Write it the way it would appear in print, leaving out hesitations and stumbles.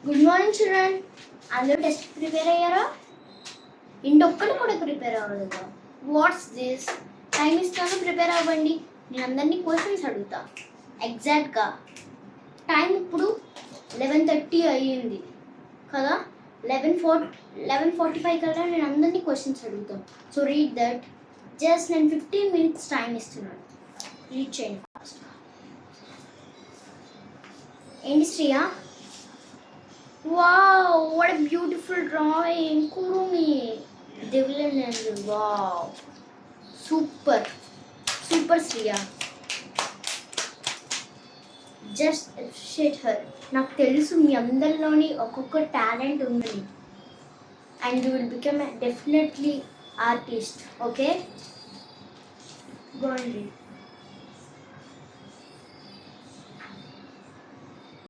Good morning children. అందరూ test prepare అయ్యారా? ఇంకొక్కరు కూడా ప్రిపేర్ అవ్వలేదా? What's this? టైం ఇస్తాను, ప్రిపేర్ అవ్వండి. నేను అందరినీ క్వశ్చన్స్ అడుగుతా. ఎగ్జాక్ట్గా టైం ఇప్పుడు 11:30 అయ్యింది కదా. 11:45 కల్లా నేను అందరినీ క్వశ్చన్స్ అడుగుతాను. So read that. జస్ట్ నేను 15 minutes టైం ఇస్తున్నాను. రీడ్ చేయండి ఫాస్ట్గా. ఏంటి Shriya? Wow, what a beautiful drawing, Kurumi. Diviland, wow. Super Sriya. Just appreciate her. నాకు తెలుసు మీ అందరిలోని ఒక్కొక్క టాలెంట్ ఉందని. And you will become a definitely artist, okay? Go and read.